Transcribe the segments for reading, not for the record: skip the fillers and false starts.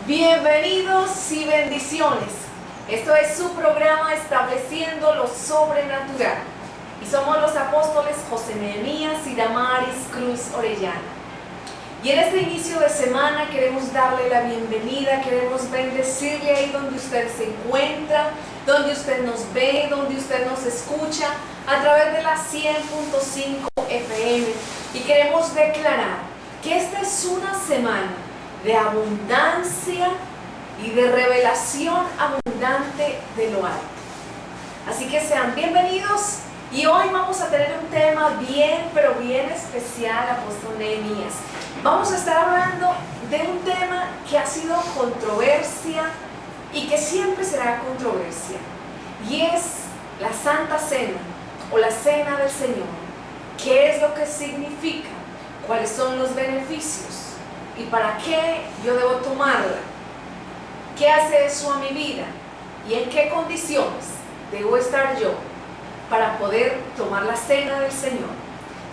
Bienvenidos y bendiciones. Esto es su programa Estableciendo lo Sobrenatural. Y somos los apóstoles José Nehemías y Damaris Cruz Orellana. Y en este inicio de semana queremos darle la bienvenida, queremos bendecirle ahí donde usted se encuentra, donde usted nos ve, donde usted nos escucha, a través de la 100.5 FM. Y queremos declarar que esta es una semana de abundancia y de revelación abundante de lo alto. Así que sean bienvenidos y hoy vamos a tener un tema bien, pero bien especial, apóstol Nehemías. Vamos a estar hablando de un tema que ha sido controversia y que siempre será controversia, y es la Santa Cena o la Cena del Señor. ¿Qué es lo que significa? ¿Cuáles son los beneficios? ¿Y para qué yo debo tomarla? ¿Qué hace eso a mi vida? ¿Y en qué condiciones debo estar yo para poder tomar la cena del Señor?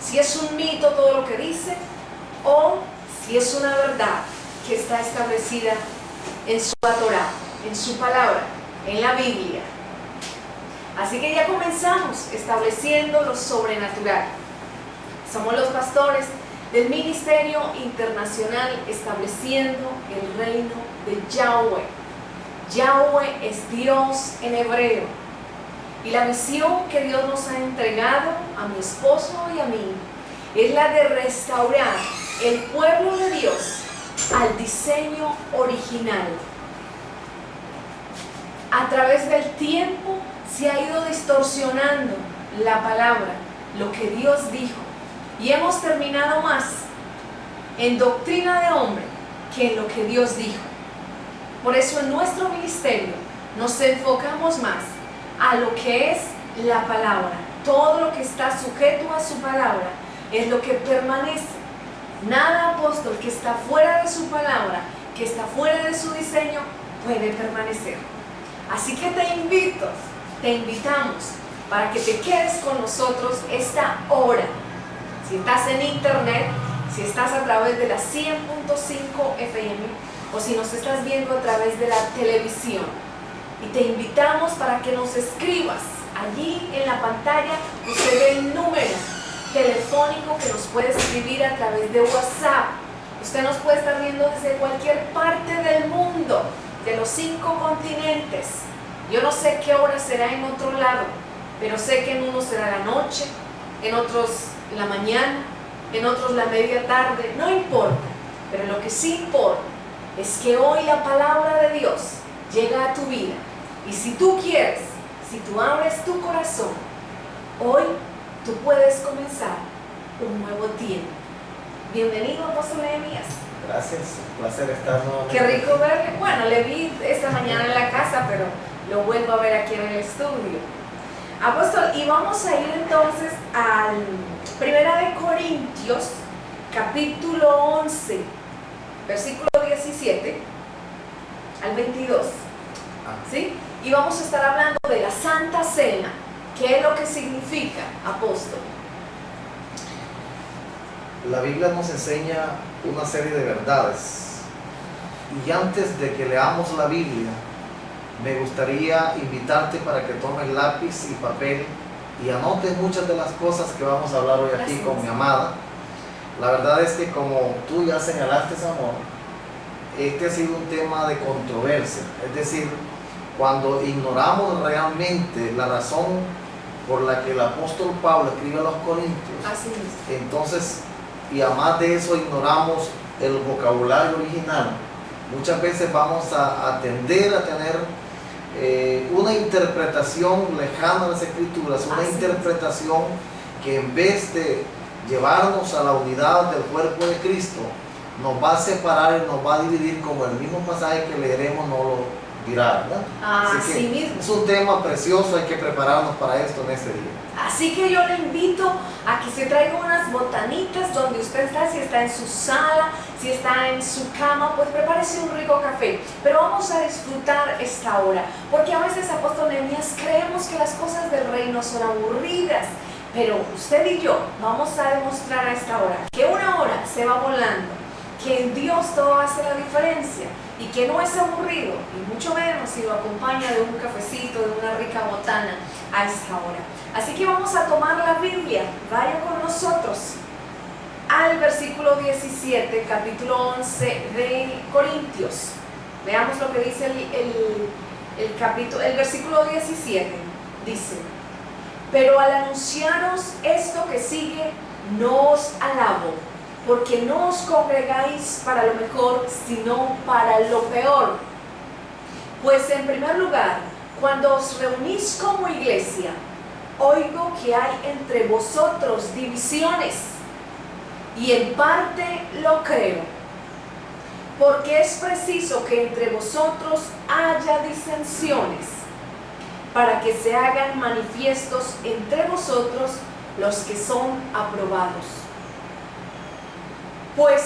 Si es un mito todo lo que dice, o si es una verdad que está establecida en su Torá, en su palabra, en la Biblia. Así que ya comenzamos estableciendo lo sobrenatural. Somos los pastores del Ministerio Internacional Estableciendo el Reino de Yahweh. Yahweh es Dios en hebreo. Y la misión que Dios nos ha entregado a mi esposo y a mí es la de restaurar el pueblo de Dios al diseño original. A través del tiempo se ha ido distorsionando la palabra, lo que Dios dijo. Y hemos terminado más en doctrina de hombre que en lo que Dios dijo. Por eso en nuestro ministerio nos enfocamos más a lo que es la palabra. Todo lo que está sujeto a su palabra es lo que permanece. Nada apóstol que está fuera de su palabra, que está fuera de su diseño, puede permanecer. Así que te invitamos para que te quedes con nosotros esta hora. Si estás en internet, si estás a través de la 100.5 FM o si nos estás viendo a través de la televisión. Y te invitamos para que nos escribas. Allí en la pantalla usted ve el número telefónico que nos puede escribir a través de WhatsApp. Usted nos puede estar viendo desde cualquier parte del mundo, de los 5 continentes. Yo no sé qué hora será en otro lado, pero sé que en unos será la noche, en otros la mañana, en otros la media tarde, no importa, pero lo que sí importa es que hoy la palabra de Dios llega a tu vida, y si tú quieres, si tú abres tu corazón, hoy tú puedes comenzar un nuevo tiempo. Bienvenido, apóstol Nehemías. Gracias, un placer estar nuevamente. Qué rico verle. Bueno, le vi esta mañana en la casa, pero lo vuelvo a ver aquí en el estudio. Apóstol, y vamos a ir entonces al 1 Corintios, capítulo 11, versículo 17 al 22. ¿Sí? Y vamos a estar hablando de la Santa Cena. ¿Qué es lo que significa, apóstol? La Biblia nos enseña una serie de verdades. Y antes de que leamos la Biblia, me gustaría invitarte para que tomes lápiz y papel y anotes muchas de las cosas que vamos a hablar hoy aquí con mi amada. La verdad es que, como tú ya señalaste, amor, este ha sido un tema de controversia. Es decir, cuando ignoramos realmente la razón por la que el apóstol Pablo escribe a los Corintios, Así es. entonces, y además de eso ignoramos el vocabulario original, muchas veces vamos a tender a tener una interpretación lejana de las Escrituras, una interpretación que en vez de llevarnos a la unidad del cuerpo de Cristo, nos va a separar y nos va a dividir, como el mismo pasaje que leeremos no lo dirá, ¿verdad? Así mismo. Es un tema precioso, hay que prepararnos para esto en este día. Así que yo le invito a que se traiga unas botanitas donde usted está, si está en su sala, si está en su cama, pues prepárese un rico café. Pero vamos a disfrutar esta hora, porque a veces, apóstol Nehemías, creemos que las cosas del reino son aburridas. Pero usted y yo vamos a demostrar a esta hora que una hora se va volando, que en Dios todo hace la diferencia y que no es aburrido, y mucho menos si lo acompaña de un cafecito, de una rica botana a esta hora. Así que vamos a tomar la Biblia, vaya con nosotros al versículo 17, capítulo 11 de Corintios. Veamos lo que dice el versículo 17. Dice: pero al anunciaros esto que sigue, no os alabo, porque no os congregáis para lo mejor, sino para lo peor. Pues en primer lugar, cuando os reunís como iglesia, oigo que hay entre vosotros divisiones, y en parte lo creo, porque es preciso que entre vosotros haya disensiones, para que se hagan manifiestos entre vosotros los que son aprobados. Pues,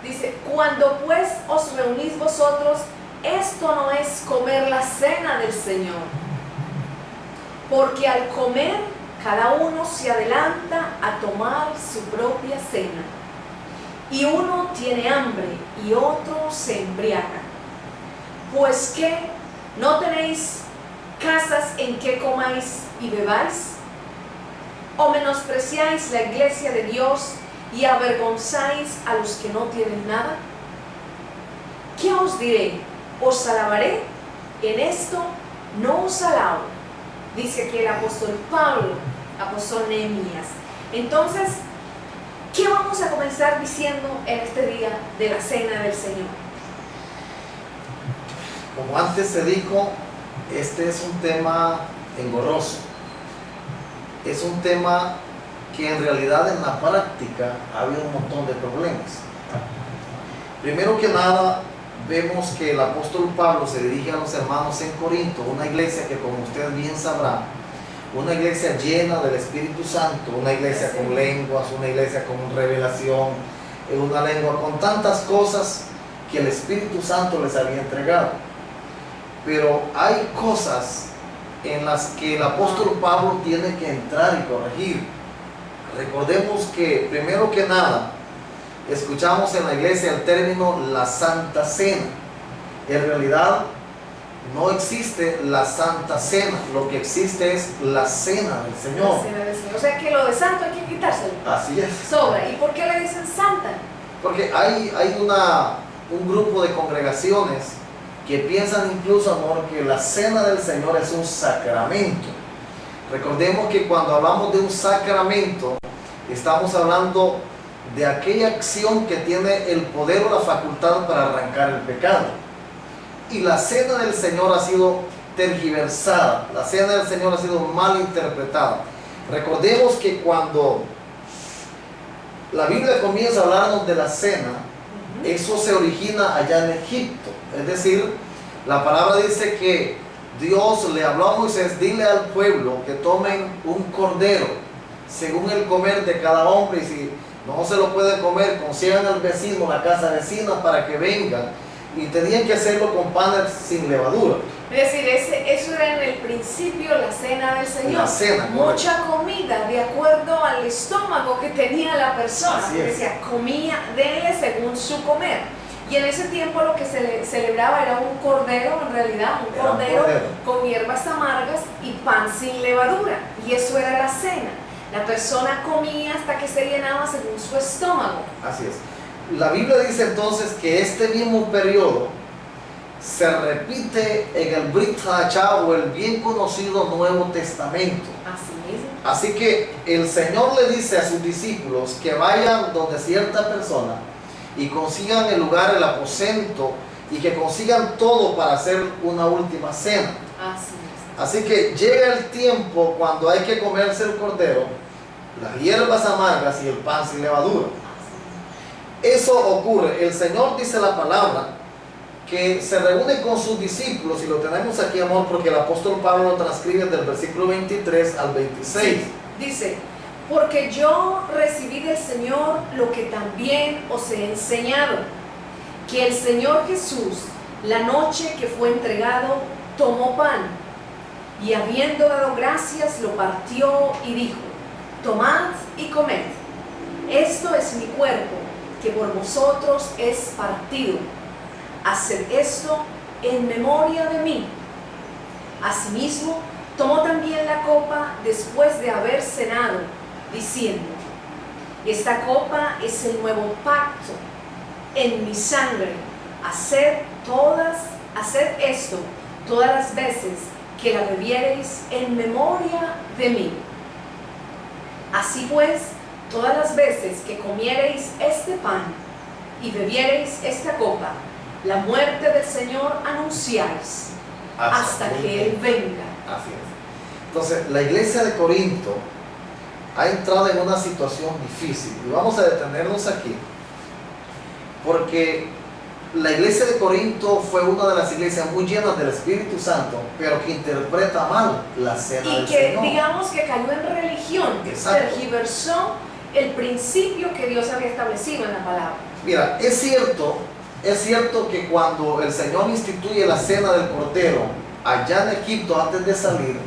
dice, cuando pues os reunís vosotros, esto no es comer la cena del Señor, porque al comer cada uno se adelanta a tomar su propia cena, y uno tiene hambre y otro se embriaga. Pues ¿qué? ¿No tenéis casas en que comáis y bebáis? ¿O menospreciáis la iglesia de Dios y avergonzáis a los que no tienen nada? ¿Qué os diré? ¿Os alabaré? En esto no os alabo, dice aquí el apóstol Pablo, apóstol Nehemías. Entonces, ¿qué vamos a comenzar diciendo en este día de la cena del Señor? Como antes se dijo, este es un tema engorroso. Es un tema que en realidad en la práctica ha habido un montón de problemas. Primero que nada, vemos que el apóstol Pablo se dirige a los hermanos en Corinto, una iglesia que, como usted bien sabrá, una iglesia llena del Espíritu Santo, una iglesia con lenguas, una iglesia con revelación, una lengua con tantas cosas que el Espíritu Santo les había entregado. Pero hay cosas en las que el apóstol Pablo tiene que entrar y corregir. Recordemos que, primero que nada, escuchamos en la iglesia el término la Santa Cena. En realidad no existe la Santa Cena, lo que existe es la Cena del Señor. La cena del Señor. O sea que lo de santo hay que quitárselo. Así es. Sobra. ¿Y por qué le dicen santa? Porque hay un grupo de congregaciones que piensan incluso, amor, que la Cena del Señor es un sacramento. Recordemos que cuando hablamos de un sacramento, estamos hablando de aquella acción que tiene el poder o la facultad para arrancar el pecado. Y la cena del Señor ha sido tergiversada, la cena del Señor ha sido mal interpretada. Recordemos que cuando la Biblia comienza a hablarnos de la cena, eso se origina allá en Egipto. Es decir, la palabra dice que Dios le habló a Moisés: dile al pueblo que tomen un cordero según el comer de cada hombre, y si no se lo pueden comer, consigan al vecino, la casa vecina, para que vengan, y tenían que hacerlo con panes sin levadura. Es decir, eso era en el principio la cena del Señor. La cena, mucha comida de acuerdo al estómago que tenía la persona. Así es. Decía, comía de él según su comer. Y en ese tiempo lo que se celebraba era un cordero, en realidad, un cordero con hierbas amargas y pan sin levadura. Y eso era la cena. La persona comía hasta que se llenaba según su estómago. Así es. La Biblia dice entonces que este mismo periodo se repite en el Brit Hadashah, o el bien conocido Nuevo Testamento. Así mismo. Así que el Señor le dice a sus discípulos que vayan donde cierta persona y consigan el lugar, el aposento, y que consigan todo para hacer una última cena. Así es. Así que llega el tiempo cuando hay que comerse el cordero, las hierbas amargas y el pan sin levadura. Eso ocurre. El Señor dice la palabra que se reúne con sus discípulos, y lo tenemos aquí, amor, porque el apóstol Pablo lo transcribe del versículo 23 al 26. Sí, dice: porque yo recibí del Señor lo que también os he enseñado, que el Señor Jesús, la noche que fue entregado, tomó pan, y habiendo dado gracias, lo partió y dijo: tomad y comed, esto es mi cuerpo, que por vosotros es partido. Haced esto en memoria de mí. Asimismo, tomó también la copa después de haber cenado, diciendo: esta copa es el nuevo pacto en mi sangre. Haced esto todas las veces que la bebiereis en memoria de mí. Así pues, todas las veces que comiereis este pan y bebiereis esta copa, la muerte del Señor anunciáis hasta que Él venga. Así es. Entonces, la iglesia de Corinto ha entrado en una situación difícil. Y vamos a detenernos aquí, porque la iglesia de Corinto fue una de las iglesias muy llenas del Espíritu Santo, pero que interpreta mal la cena del Señor. Y que digamos que cayó en religión, tergiversó el principio que Dios había establecido en la palabra. Mira, es cierto que cuando el Señor instituye la cena del Cordero allá en Egipto antes de salir,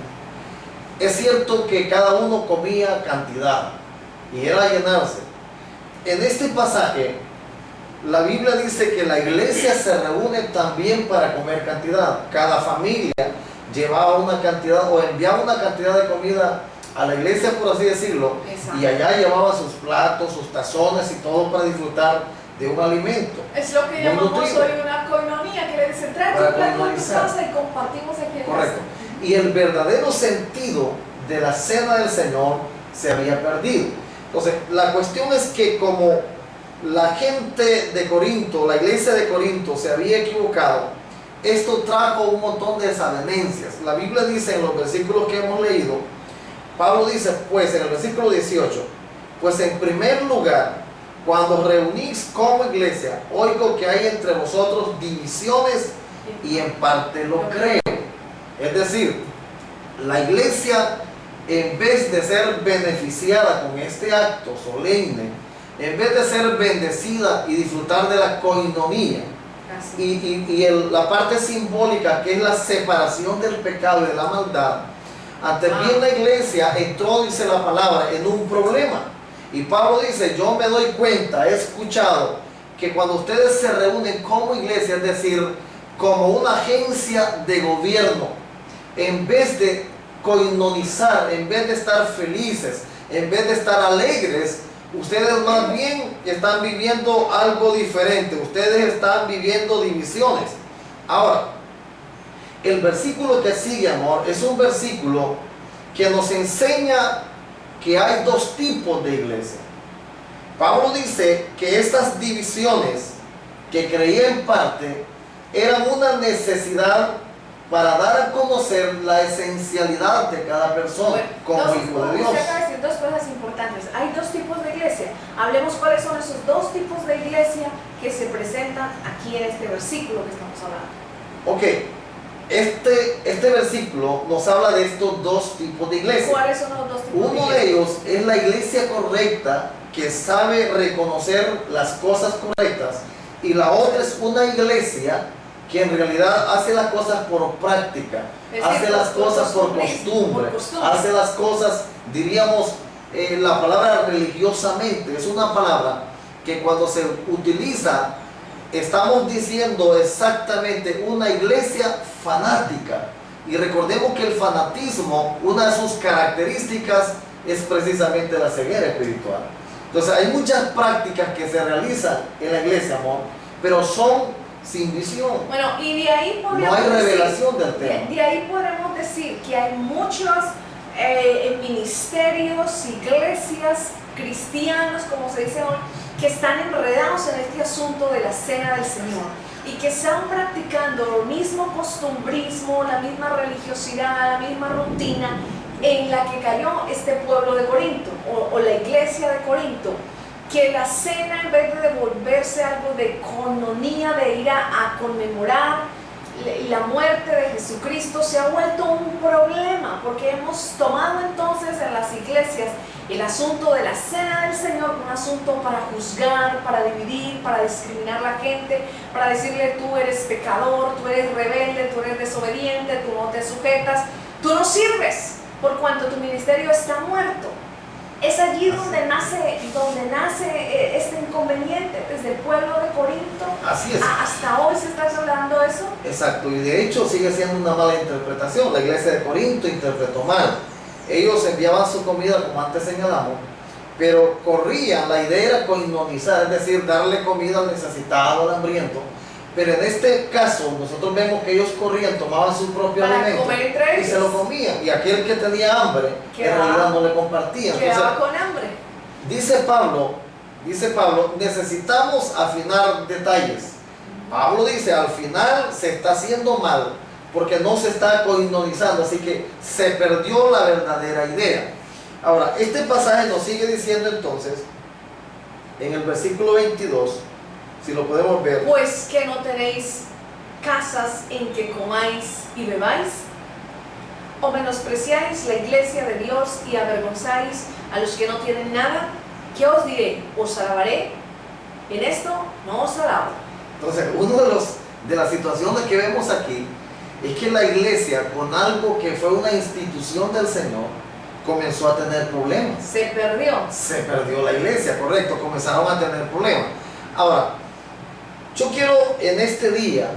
es cierto que cada uno comía cantidad y era llenarse. En este pasaje, la Biblia dice que la iglesia se reúne también para comer cantidad. Cada familia llevaba una cantidad o enviaba una cantidad de comida a la iglesia, por así decirlo. Exacto. Y allá llevaba sus platos, sus tazones y todo para disfrutar de un alimento. Es lo que llamamos hoy una coinonía, que le dicen: trae tu plato de tu casa y compartimos aquí en Correcto. casa. Y el verdadero sentido de la cena del Señor se había perdido. Entonces, la cuestión es que como la gente de Corinto, la iglesia de Corinto se había equivocado, esto trajo un montón de desavenencias. La Biblia dice en los versículos que hemos leído, Pablo dice pues en el versículo 18, pues en primer lugar, cuando reunís como iglesia, oigo que hay entre vosotros divisiones y en parte lo creo. Es decir, la iglesia, en vez de ser beneficiada con este acto solemne, en vez de ser bendecida y disfrutar de la coinonía la parte simbólica, que es la separación del pecado y de la maldad, antes bien la iglesia entró, dice la palabra, en un problema. Y Pablo dice: yo me doy cuenta, he escuchado que cuando ustedes se reúnen como iglesia, es decir, como una agencia de gobierno, en vez de coinonizar, en vez de estar felices, en vez de estar alegres, ustedes más bien están viviendo algo diferente. Ustedes están viviendo divisiones. Ahora, el versículo que sigue, amor, es un versículo que nos enseña que hay dos tipos de iglesia. Pablo dice que estas divisiones, que creía en parte, eran una necesidad para dar a conocer la esencialidad de cada persona como hijo de Dios. Usted acaba de decir dos cosas importantes. Hay dos tipos de iglesia. Hablemos cuáles son esos dos tipos de iglesia que se presentan aquí en este versículo que estamos hablando. Ok, este versículo nos habla de estos dos tipos de iglesia. ¿Cuáles son los dos tipos de iglesia? Uno de ellos es la iglesia correcta, que sabe reconocer las cosas correctas, y la otra es una iglesia que en realidad hace las cosas por práctica, hace las cosas por costumbre, hace las cosas, diríamos, la palabra religiosamente, es una palabra que cuando se utiliza, estamos diciendo exactamente una iglesia fanática. Y recordemos que el fanatismo, una de sus características es precisamente la ceguera espiritual. Entonces hay muchas prácticas que se realizan en la iglesia, amor, pero son sin visión. Bueno, y de ahí podemos no hay revelación del tema. De ahí podemos decir que hay muchos ministerios, iglesias, cristianos, como se dice hoy, que están enredados en este asunto de la cena del Señor y que están practicando el mismo costumbrismo, la misma religiosidad, la misma rutina en la que cayó este pueblo de Corinto o la iglesia de Corinto, que la cena, en vez de volverse algo de coinonía, de ir a conmemorar la muerte de Jesucristo, se ha vuelto un problema, porque hemos tomado entonces en las iglesias el asunto de la cena del Señor como un asunto para juzgar, para dividir, para discriminar a la gente, para decirle: tú eres pecador, tú eres rebelde, tú eres desobediente, tú no te sujetas, tú no sirves, por cuanto tu ministerio está muerto. Es allí donde nace este inconveniente, desde el pueblo de Corinto. Así es. Hasta hoy se está hablando eso. Exacto, y de hecho sigue siendo una mala interpretación. La iglesia de Corinto interpretó mal. Ellos enviaban su comida, como antes señalamos, pero corrían, la idea era coinonizar, es decir, darle comida al necesitado, al hambriento. Pero en este caso, nosotros vemos que ellos corrían, tomaban su propio alimento y se lo comían. Y aquel que tenía hambre, en realidad no le compartían. Quedaba con hambre. Dice Pablo, necesitamos afinar detalles. Pablo dice, al final se está haciendo mal, porque no se está coinonizando, así que se perdió la verdadera idea. Ahora, este pasaje nos sigue diciendo entonces, en el versículo 22, si lo podemos ver. Pues que no tenéis casas en que comáis y bebáis, o menospreciáis la iglesia de Dios y avergonzáis a los que no tienen nada. ¿Qué os diré? ¿Os alabaré? En esto no os alabo. Entonces, uno de las situaciones que vemos aquí es que la iglesia, con algo que fue una institución del Señor, comenzó a tener problemas. Se perdió. Se perdió la iglesia, correcto, comenzaron a tener problemas. Ahora, yo quiero en este día,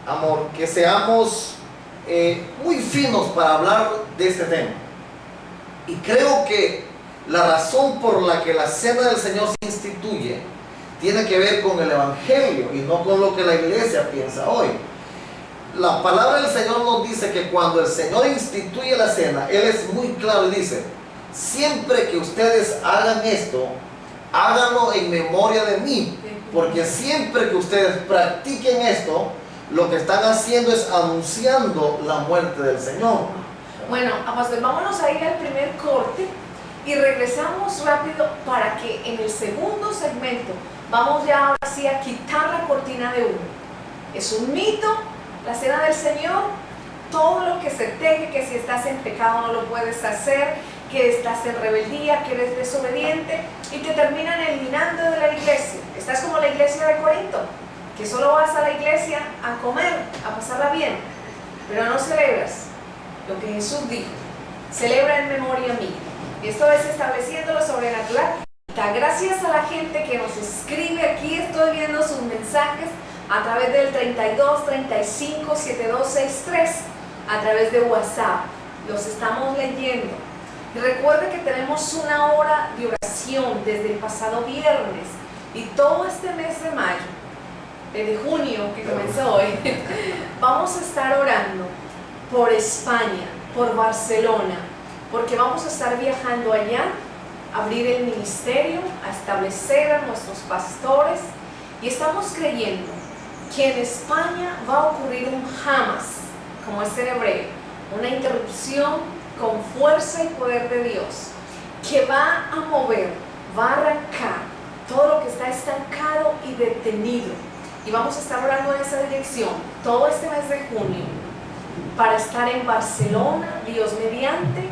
amor, que seamos muy finos para hablar de este tema. Y creo que la razón por la que la cena del Señor se instituye tiene que ver con el Evangelio y no con lo que la iglesia piensa hoy. La palabra del Señor nos dice que cuando el Señor instituye la cena, Él es muy claro y dice, siempre que ustedes hagan esto, háganlo en memoria de mí, porque siempre que ustedes practiquen esto, lo que están haciendo es anunciando la muerte del Señor. Bueno, pastor, vámonos a ir al primer corte y regresamos rápido para que en el segundo segmento vamos ya ahora sí a quitar la cortina de humo. Es un mito la cena del Señor, todo lo que se teje, que si estás en pecado no lo puedes hacer, que estás en rebeldía, que eres desobediente, y te terminan eliminando de la iglesia. Estás como la iglesia de Corinto, que solo vas a la iglesia a comer, a pasarla bien, pero no celebras lo que Jesús dijo. Celebra en memoria mía. Y esto es estableciendo lo sobrenatural. Gracias a la gente que nos escribe aquí, estoy viendo sus mensajes a través del 32 35 7263, a través de WhatsApp. Los estamos leyendo. Y recuerde que tenemos una hora de oración desde el pasado viernes y todo este mes de mayo, desde junio que comenzó hoy, vamos a estar orando por España, por Barcelona, porque vamos a estar viajando allá, a abrir el ministerio, a establecer a nuestros pastores, y estamos creyendo que en España va a ocurrir un jamás, como es en hebreo, una interrupción con fuerza y poder de Dios, que va a mover, va a arrancar todo lo que está estancado y detenido. Y vamos a estar orando en esa dirección todo este mes de junio, para estar en Barcelona, Dios mediante,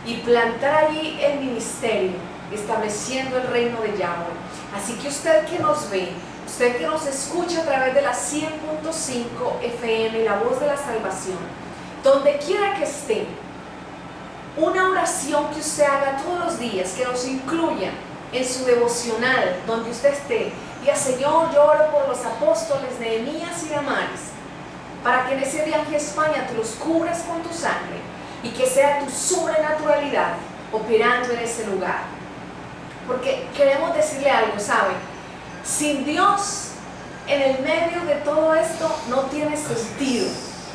y plantar allí el ministerio, estableciendo el reino de Yahweh. Así que usted que nos ve, usted que nos escucha a través de la 100.5 FM, la voz de la salvación, donde quiera que esté, una oración que usted haga todos los días, que nos incluya en su devocional, donde usted esté. Diga: Señor, yo oro por los apóstoles Nehemías y Damaris, para que en ese viaje a España tú los cubras con tu sangre y que sea tu sobrenaturalidad operando en ese lugar. Porque queremos decirle algo, ¿saben? Sin Dios en el medio de todo esto no tiene sentido.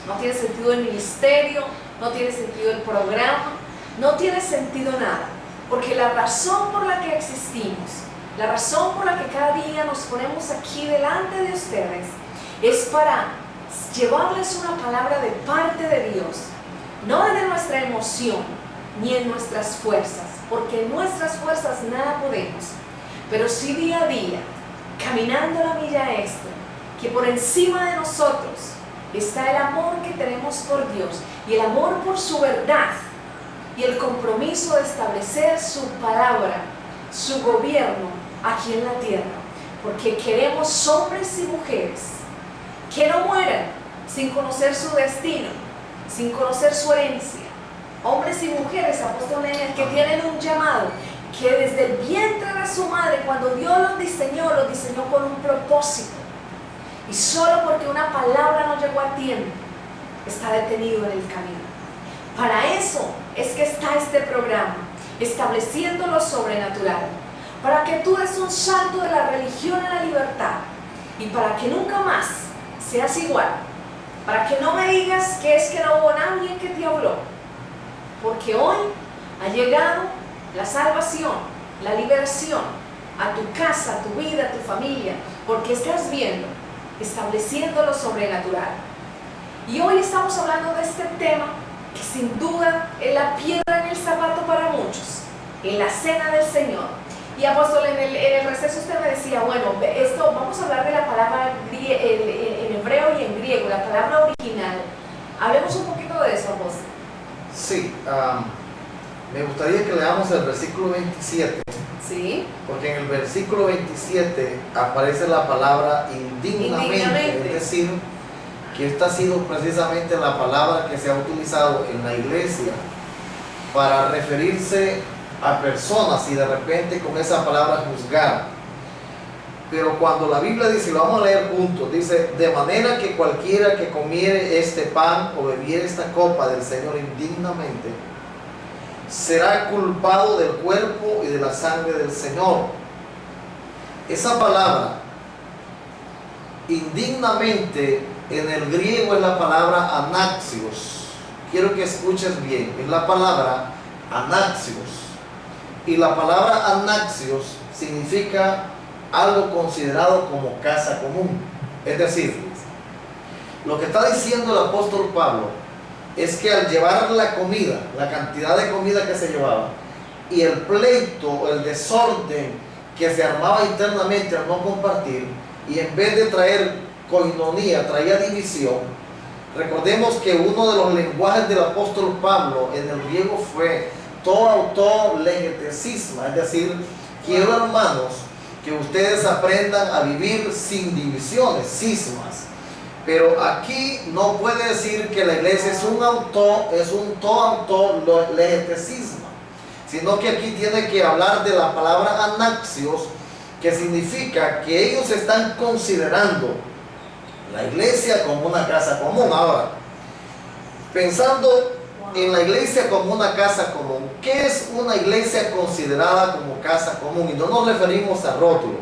No tiene sentido el ministerio, no tiene sentido el programa, no tiene sentido nada. Porque la razón por la que existimos, la razón por la que cada día nos ponemos aquí delante de ustedes, es para llevarles una palabra de parte de Dios, no desde nuestra emoción ni en nuestras fuerzas, porque en nuestras fuerzas nada podemos, pero sí día a día, caminando la milla extra, que por encima de nosotros está el amor que tenemos por Dios y el amor por su verdad y el compromiso de establecer su palabra, su gobierno aquí en la tierra, porque queremos hombres y mujeres que no mueran sin conocer su destino, sin conocer su herencia. Hombres y mujeres, apóstoles, que tienen un llamado, que desde el vientre de su madre, cuando Dios los diseñó con un propósito. Y solo porque una palabra no llegó a tiempo, está detenido en el camino. Para eso es que está este programa, estableciendo lo sobrenatural, para que tú des un salto de la religión a la libertad y para que nunca más seas igual, para que no me digas que es que no hubo nadie que te habló, porque hoy ha llegado la salvación, la liberación a tu casa, a tu vida, a tu familia, porque estás viendo, estableciendo lo sobrenatural. Y hoy estamos hablando de este tema que sin duda es la piedra en el zapato para muchos, en la cena del Señor. Y apóstol, en el receso usted me decía, bueno, esto vamos a hablar de la palabra en hebreo y en griego, la palabra original. Hablemos un poquito de eso, apóstol. Sí, me gustaría que leamos el versículo 27. Sí. Porque en el versículo 27 aparece la palabra indignamente. Es decir, que esta ha sido precisamente la palabra que se ha utilizado en la iglesia para referirse a personas y de repente con esa palabra juzgar. Pero cuando la Biblia dice, lo vamos a leer juntos, dice, de manera que cualquiera que comiere este pan o bebiere esta copa del Señor indignamente, será culpado del cuerpo y de la sangre del Señor. Esa palabra, indignamente, en el griego es la palabra anaxios. Quiero que escuches bien, es la palabra anaxios. Y la palabra anaxios significa algo considerado como casa común. Es decir, lo que está diciendo el apóstol Pablo es que al llevar la comida, la cantidad de comida que se llevaba, y el pleito, el desorden que se armaba internamente al no compartir, y en vez de traer koinonía, traía división. Recordemos que uno de los lenguajes del apóstol Pablo en el griego fue to auto legetesisma, es decir, quiero, hermanos, que ustedes aprendan a vivir sin divisiones, cismas. Pero aquí no puede decir que la iglesia es un to auto legetesisma, sino que aquí tiene que hablar de la palabra anaxios, que significa que ellos están considerando la iglesia como una casa común. Ahora, pensando en la iglesia como una casa común, ¿qué es una iglesia considerada como casa común? Y no nos referimos a rótulo,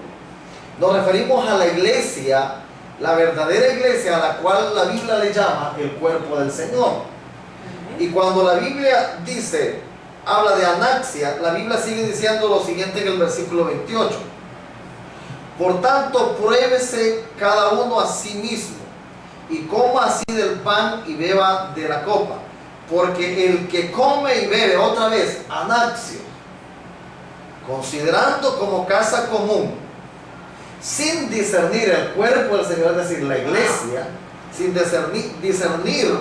nos referimos a la iglesia, la verdadera iglesia, a la cual la Biblia le llama el cuerpo del Señor. Y cuando la Biblia dice, habla de anaxia, la Biblia sigue diciendo lo siguiente en el versículo 28. Por tanto, pruébese cada uno a sí mismo, y coma así del pan y beba de la copa. Porque el que come y bebe, otra vez, anaxio, considerando como casa común, sin discernir el cuerpo del Señor, es decir, la iglesia, sin discernir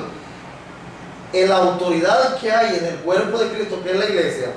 la autoridad que hay en el cuerpo de Cristo, que es la iglesia,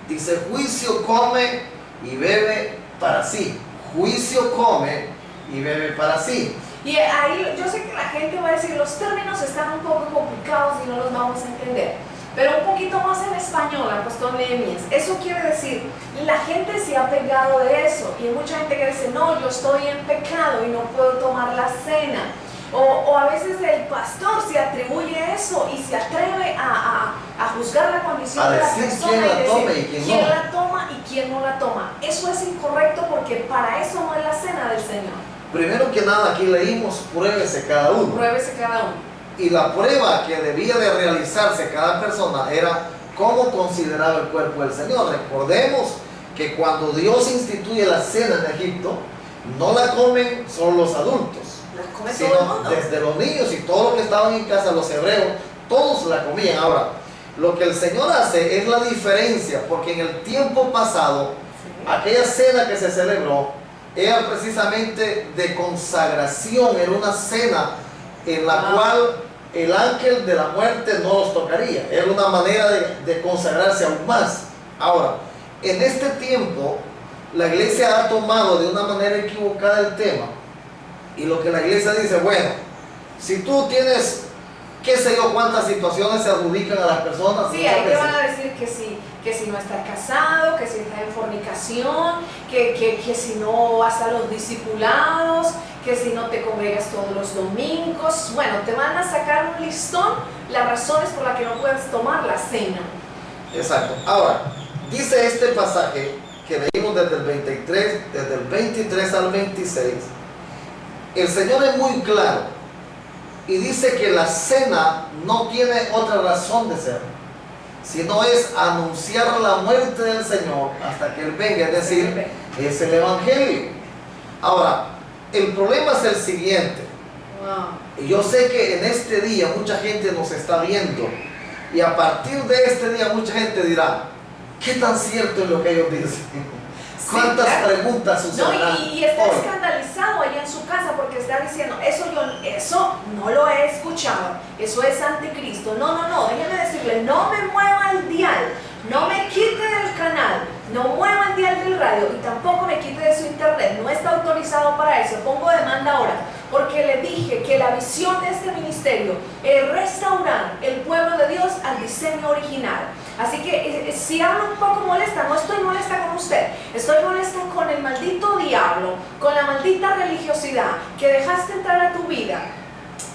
dice, juicio come y bebe para sí. Juicio come y bebe para sí. Y ahí yo sé que la gente va a decir, los términos están un poco complicados y no los vamos a entender, pero un poquito más en español, apóstol Nehemías. Eso quiere decir, la gente se ha pegado de eso, y hay mucha gente que dice, no, yo estoy en pecado y no puedo tomar la cena. O a veces el pastor se atribuye eso y se atreve a juzgar la condición de la persona y decir quién la toma y quién no la toma. Eso es incorrecto, porque para eso no es la cena del Señor. Primero que nada, aquí leímos, pruébese cada uno. Pruébese cada uno. Y la prueba que debía de realizarse cada persona era cómo consideraba el cuerpo del Señor. Recordemos que cuando Dios instituye la cena en Egipto, no la comen solo los adultos, sino desde los niños y todos los que estaban en casa, los hebreos, todos la comían. Ahora, lo que el Señor hace es la diferencia, porque en el tiempo pasado, aquella cena que se celebró era precisamente de consagración, era una cena en la cual el ángel de la muerte no los tocaría, era una manera de consagrarse aún más. Ahora, en este tiempo, la iglesia ha tomado de una manera equivocada el tema, y lo que la iglesia dice, bueno, si tú tienes qué sé yo, cuántas situaciones se adjudican a las personas. Sí, ahí te van a decir que si no estás casado, que si estás en fornicación, que si no vas a los discipulados, que si no te congregas todos los domingos. Bueno, te van a sacar un listón las razones por las que no puedes tomar la cena. Exacto. Ahora, dice este pasaje que leímos desde el 23 al 26, el Señor es muy claro y dice que la cena no tiene otra razón de ser, sino es anunciar la muerte del Señor hasta que Él venga, es decir, es el Evangelio. Ahora, el problema es el siguiente. Y yo sé que en este día mucha gente nos está viendo y a partir de este día mucha gente dirá, ¿qué tan cierto es lo que ellos dicen? ¿Cuántas preguntas sucederán? No, y está escandalizado allá en su casa porque está diciendo, eso no lo he escuchado, eso es anticristo. No, déjeme decirle, no me mueva el dial, no me quite del canal, no mueva el dial del radio y tampoco me quite de su internet, no está autorizado para eso. Pongo demanda ahora, porque le dije que la visión de este ministerio es restaurar el pueblo de Dios al diseño original. Así que si hablo un poco molesta, no estoy molesta con usted, estoy molesta con el maldito diablo, con la maldita religiosidad que dejaste entrar a tu vida,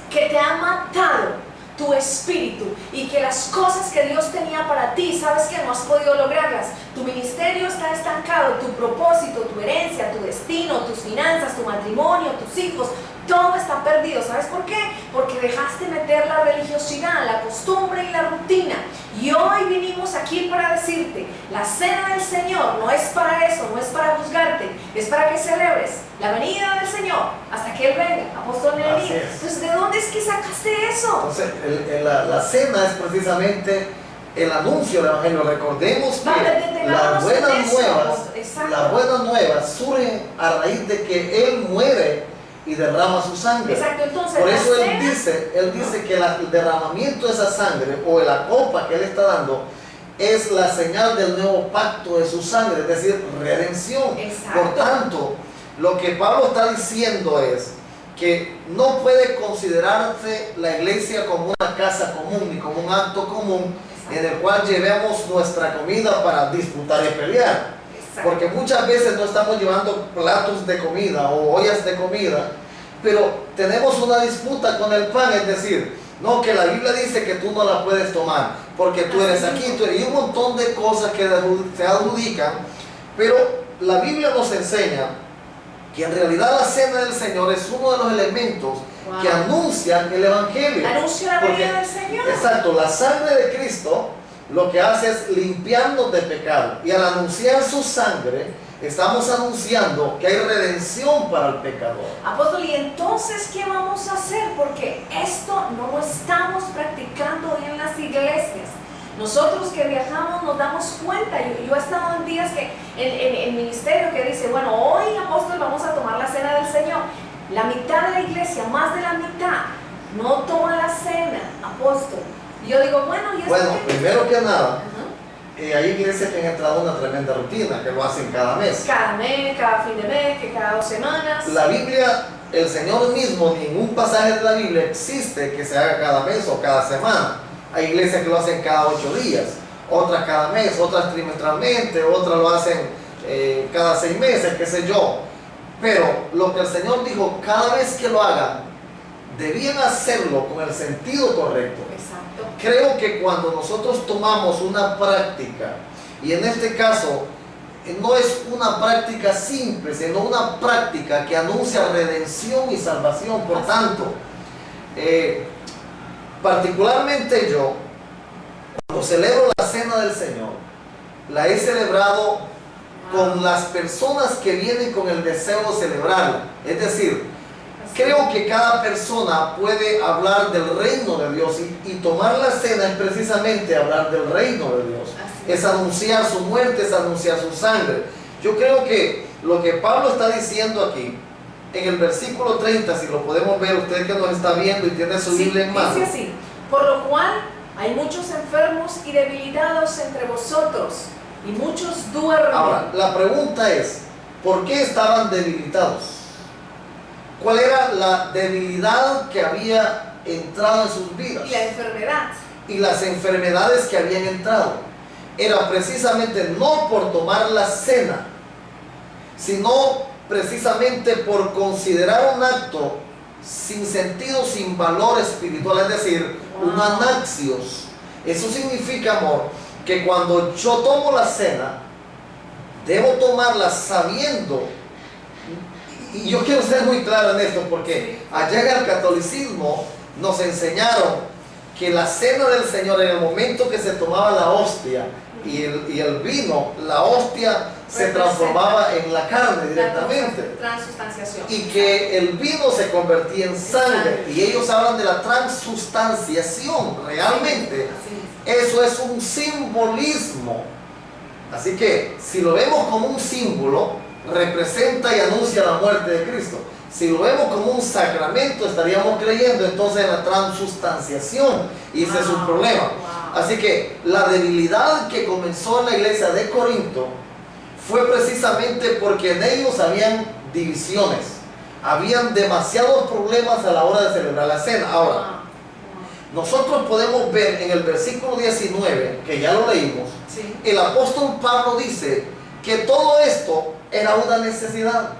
que te ha matado tu espíritu y que las cosas que Dios tenía para ti, sabes que no has podido lograrlas. Tu ministerio está estancado, tu propósito, tu herencia, tu destino, tus finanzas, tu matrimonio, tus hijos, todo está perdido. ¿Sabes por qué? Porque dejaste meter la religiosidad, la costumbre y la rutina. Y hoy vinimos aquí para decirte, la cena del Señor no es para eso, no es para juzgarte, es para que celebres la venida del Señor hasta que Él venga. Apóstol Nehemías. Entonces, ¿de dónde es que sacaste eso? Entonces, la cena es precisamente el anuncio del Evangelio. Recordemos que las buenas nuevas surgen a raíz de que Él muere y derrama su sangre. Exacto, entonces por eso él dice que el derramamiento de esa sangre o de la copa que Él está dando es la señal del nuevo pacto de su sangre, es decir, redención. Exacto. Por tanto, lo que Pablo está diciendo es que no puede considerarse la iglesia como una casa común ni como un acto común en el cual llevemos nuestra comida para disputar y pelear. Porque muchas veces no estamos llevando platos de comida o ollas de comida, pero tenemos una disputa con el pan, es decir, no, que la Biblia dice que tú no la puedes tomar porque tú eres aquí, y un montón de cosas que se adjudican, pero la Biblia nos enseña que en realidad la cena del Señor es uno de los elementos que anuncian el Evangelio. Anuncia la venida del Señor. Exacto, la sangre de Cristo lo que hace es limpiarnos de pecado. Y al anunciar su sangre, estamos anunciando que hay redención para el pecador. Apóstol, ¿y entonces qué vamos a hacer? Porque esto no lo estamos practicando hoy en las iglesias. Nosotros que viajamos nos damos cuenta. Yo he estado en días que en ministerio que dice, bueno, hoy, apóstol, vamos a tomar la cena del Señor. La mitad de la iglesia, más de la mitad, no toma la cena, apóstol. Y yo digo, bueno, ¿y bueno, primero que nada, hay iglesias que han entrado en una tremenda rutina, que lo hacen cada mes. Cada mes, cada fin de mes, que cada 2 semanas. La Biblia, el Señor mismo, ningún pasaje de la Biblia existe que se haga cada mes o cada semana. Hay iglesias que lo hacen cada 8 días, otras cada mes, otras trimestralmente, otras lo hacen cada 6 meses, qué sé yo. Pero lo que el Señor dijo, cada vez que lo hagan, debían hacerlo con el sentido correcto. Exacto. Creo que cuando nosotros tomamos una práctica, y en este caso no es una práctica simple, sino una práctica que anuncia redención y salvación. Por tanto, particularmente yo, cuando celebro la cena del Señor, la he celebrado con las personas que vienen con el deseo de celebrarla. Es decir, creo que cada persona puede hablar del reino de Dios y tomar la cena es precisamente hablar del reino de Dios. Es anunciar su muerte, es anunciar su sangre. Yo creo que lo que Pablo está diciendo aquí, en el versículo 30, si lo podemos ver, usted que nos está viendo y tiene su Biblia en mano. Dice así, por lo cual hay muchos enfermos y debilitados entre vosotros, y muchos duermen. Ahora, la pregunta es, ¿por qué estaban debilitados? ¿Cuál era la debilidad que había entrado en sus vidas? Y la enfermedad. Y las enfermedades que habían entrado. Era precisamente no por tomar la cena, sino precisamente por considerar un acto sin sentido, sin valor espiritual, es decir, un anaxios. Eso significa, amor, que cuando yo tomo la cena, debo tomarla sabiendo, y yo quiero ser muy claro en esto, porque allá en el catolicismo nos enseñaron que la cena del Señor, en el momento que se tomaba la hostia y el vino, la hostia se transformaba en la carne directamente. Transustanciación. Y que el vino se convertía en sangre. Y ellos hablan de la transustanciación. Realmente, eso es un simbolismo. Así que, si lo vemos como un símbolo, representa y anuncia la muerte de Cristo. Si lo vemos como un sacramento, estaríamos creyendo entonces en la transustanciación. Y ese es un problema. Así que la debilidad que comenzó en la iglesia de Corinto fue precisamente porque en ellos habían divisiones. Habían demasiados problemas a la hora de celebrar la cena. Ahora, nosotros podemos ver en el versículo 19, que ya lo leímos, el apóstol Pablo dice que todo esto era una necesidad.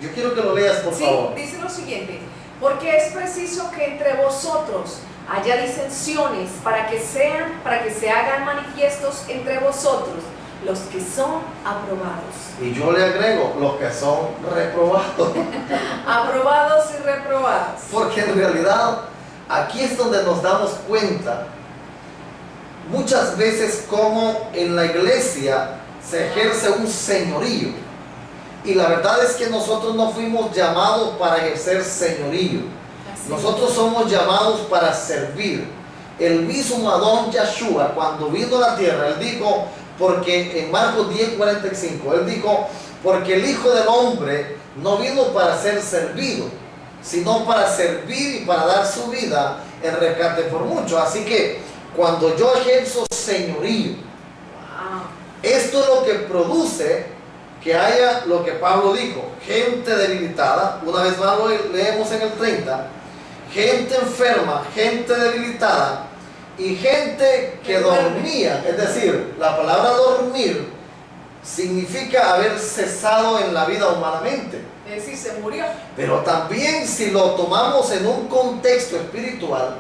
Yo quiero que lo leas, por favor. Dice lo siguiente: porque es preciso que entre vosotros haya disensiones para que se hagan manifiestos entre vosotros los que son aprobados. Y yo le agrego, los que son reprobados. Aprobados y reprobados. Porque en realidad aquí es donde nos damos cuenta muchas veces cómo en la iglesia se ejerce un señorío. Y la verdad es que nosotros no fuimos llamados para ejercer señorío. Nosotros somos llamados para servir. El mismo Adón Yahshua, cuando vino a la tierra, él dijo, porque en Marcos 10:45, él dijo, porque el Hijo del Hombre no vino para ser servido, sino para servir y para dar su vida en rescate por muchos. Así que cuando yo ejerzo señorío, esto es lo que produce que haya lo que Pablo dijo, gente debilitada. Una vez más lo leemos en el 30, gente enferma, gente debilitada y gente que dormía. Es decir, la palabra dormir significa haber cesado en la vida humanamente. Es decir, se murió. Pero también, si lo tomamos en un contexto espiritual,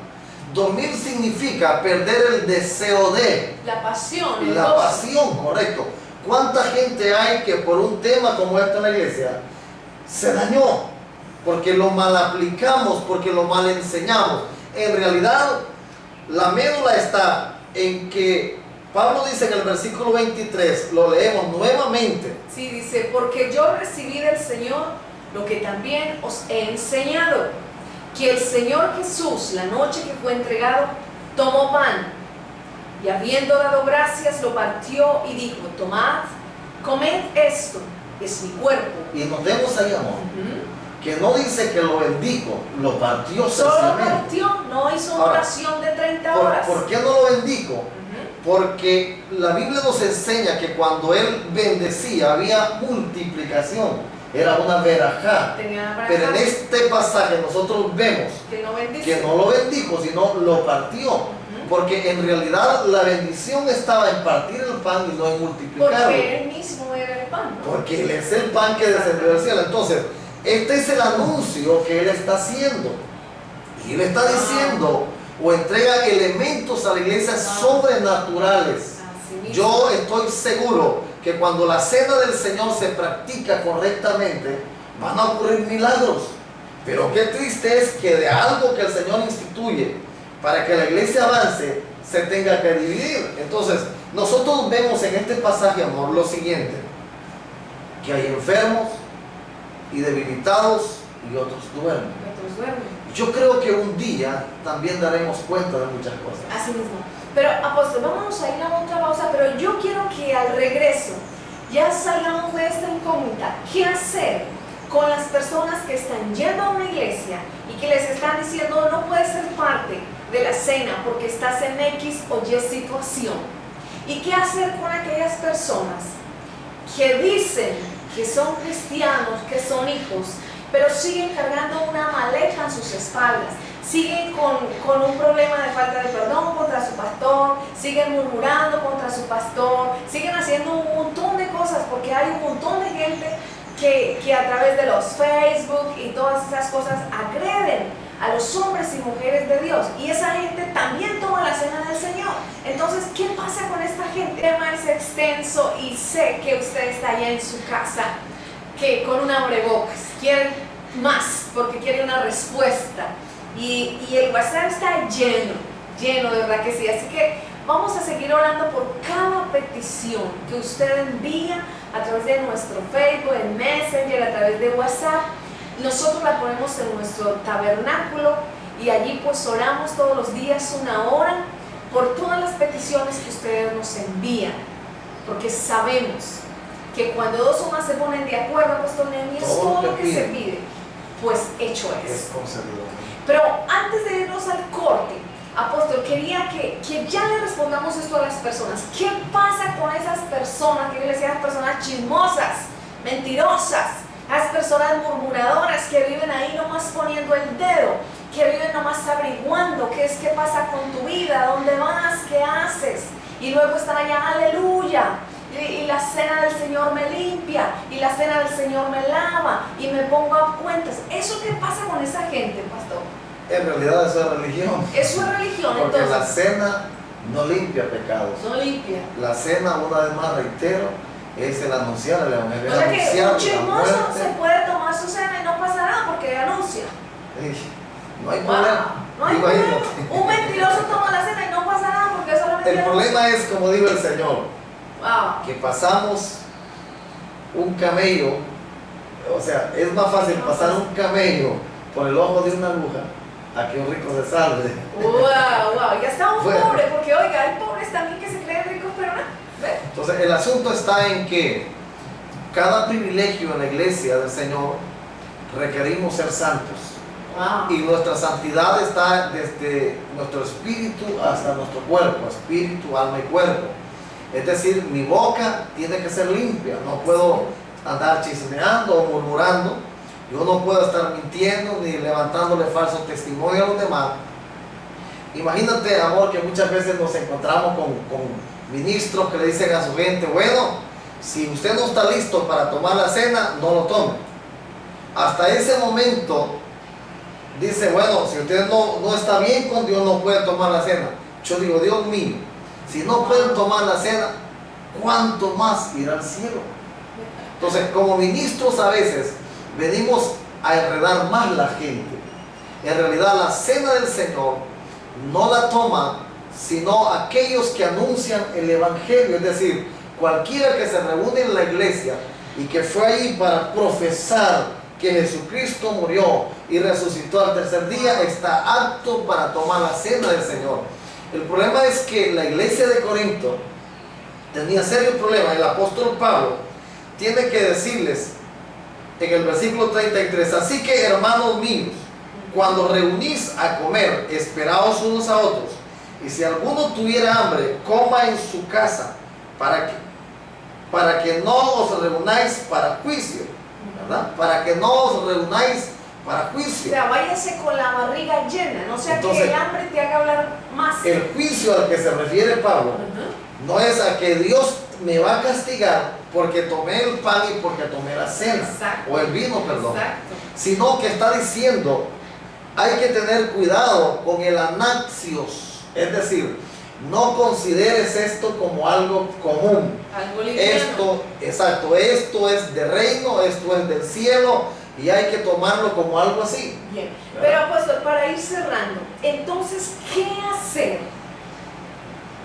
dormir significa perder el deseo de. La pasión. La pasión, correcto. ¿Cuánta gente hay que por un tema como este en la iglesia se dañó? Porque lo mal aplicamos, porque lo mal enseñamos. En realidad, la médula está en que Pablo dice en el versículo 23, lo leemos nuevamente. Sí, dice, porque yo recibí del Señor lo que también os he enseñado, que el Señor Jesús, la noche que fue entregado, tomó pan, y habiendo dado gracias, lo partió y dijo, tomad, comed esto, es mi cuerpo. Y notemos ahí, amor, que no dice que lo bendijo, lo partió solo sencillamente. partió, no hizo una oración de 30 horas. ¿Por qué no lo bendijo? Porque la Biblia nos enseña que cuando él bendecía había multiplicación, era una verajá. Pero en este pasaje nosotros vemos que no lo bendijo, sino lo partió. Porque en realidad la bendición estaba en partir el pan y no en multiplicarlo. Porque él mismo era el pan, ¿no? Porque él es el pan que descendió del cielo. Entonces, este es el anuncio que él está haciendo. Y él está diciendo, o entrega elementos a la iglesia sobrenaturales. Yo estoy seguro que cuando la cena del Señor se practica correctamente, van a ocurrir milagros. Pero qué triste es que de algo que el Señor instituye para que la iglesia avance, se tenga que dividir. Entonces, nosotros vemos en este pasaje, amor, lo siguiente, que hay enfermos y debilitados y otros duermen. Yo creo que un día también daremos cuenta de muchas cosas. Así mismo. Pero, apóstol, vamos a ir a otra pausa, pero yo quiero que al regreso ya salgamos de esta incógnita. ¿Qué hacer con las personas que están yendo a una iglesia y que les están diciendo no puedes ser parte de la cena porque estás en X o Y situación? ¿Y qué hacer con aquellas personas que dicen que son cristianos, que son hijos, pero siguen cargando una maleta en sus espaldas, siguen con un problema de falta de perdón contra su pastor, siguen murmurando contra su pastor, siguen haciendo un montón de cosas porque hay un montón de gente que a través de los Facebook y todas esas cosas agreden a los hombres y mujeres de Dios, y esa gente también toma la cena del Señor. Entonces, ¿qué pasa con esta gente? El tema es extenso y sé que usted está allá en su casa que con un abrebocas quiere más porque quiere una respuesta, y el WhatsApp está lleno, de verdad que sí. Así que vamos a seguir orando por cada petición que usted envía a través de nuestro Facebook, en Messenger, a través de WhatsApp. Nosotros la ponemos en nuestro tabernáculo y allí pues oramos todos los días 1 hora por todas las peticiones que ustedes nos envían, porque sabemos que cuando 2 o más se ponen de acuerdo, Apóstol Nehemías, todo lo que se pide, pues hecho es. Pero antes de irnos al corte, Apóstol, quería que ya le respondamos esto a las personas. ¿Qué pasa con esas personas, que yo le decía, las personas chismosas, mentirosas, las personas murmuradoras que viven ahí nomás poniendo el dedo, que viven nomás averiguando qué pasa con tu vida, dónde vas, qué haces, y luego están allá, aleluya, y la cena del Señor me limpia, y la cena del Señor me lava, y me pongo a cuentas? ¿Eso qué pasa con esa gente, pastor? En realidad eso es religión. Eso es religión, porque entonces. La cena no limpia pecados. No limpia. La cena, una vez más reitero, es el anunciar el evangelio. O sea que un chismoso se puede tomar su cena y no pasa nada porque anuncia. No hay problema. No hay problema. Un mentiroso toma la cena y no pasa nada porque solamente el problema es, como dijo el Señor, wow, que pasamos un camello. O sea, es más fácil pasar un camello por el ojo de una aguja a que un rico se salve. Wow, ya estamos pobres, porque oiga, hay pobres también que se creen ricos, pero no. ¿Ve? Entonces el asunto está en que cada privilegio en la iglesia del Señor requerimos ser santos. Wow. Y nuestra santidad está desde nuestro espíritu hasta nuestro cuerpo, espíritu, alma y cuerpo. Es decir, mi boca tiene que ser limpia, no puedo andar chismeando o murmurando. Yo no puedo estar mintiendo ni levantándole falso testimonio a los demás. Imagínate, amor, que muchas veces nos encontramos con ministros que le dicen a su gente, bueno, si usted no está listo para tomar la cena, no lo tome. Hasta ese momento dice, bueno, si usted no está bien con Dios, no puede tomar la cena. Yo digo, Dios mío, si no pueden tomar la cena, ¿cuánto más ir al cielo? Entonces, como ministros a veces venimos a enredar más la gente. En realidad la cena del Señor no la toman sino aquellos que anuncian el evangelio, es decir, cualquiera que se reúne en la iglesia y que fue ahí para profesar que Jesucristo murió y resucitó al tercer día, está apto para tomar la cena del Señor. El problema es que la iglesia de Corinto tenía serios problemas. El apóstol Pablo tiene que decirles en el versículo 33, así que, hermanos míos, cuando reunís a comer, esperaos unos a otros, y si alguno tuviera hambre, coma en su casa, para que no os reunáis para juicio, ¿verdad? Para que no os reunáis para juicio. O sea, váyase con la barriga llena, no sea Entonces, que el hambre te haga hablar más. El juicio al que se refiere Pablo no es a que Dios me va a castigar porque tomé el pan y porque tomé la cena. Exacto. O el vino, perdón. Exacto. Sino que está diciendo, hay que tener cuidado con el anaxios, es decir, no consideres esto como algo común. Algo liviano. Esto es de reino, esto es del cielo, y hay que tomarlo como algo así. Bien, pero apóstol, para ir cerrando, entonces, ¿qué hacer?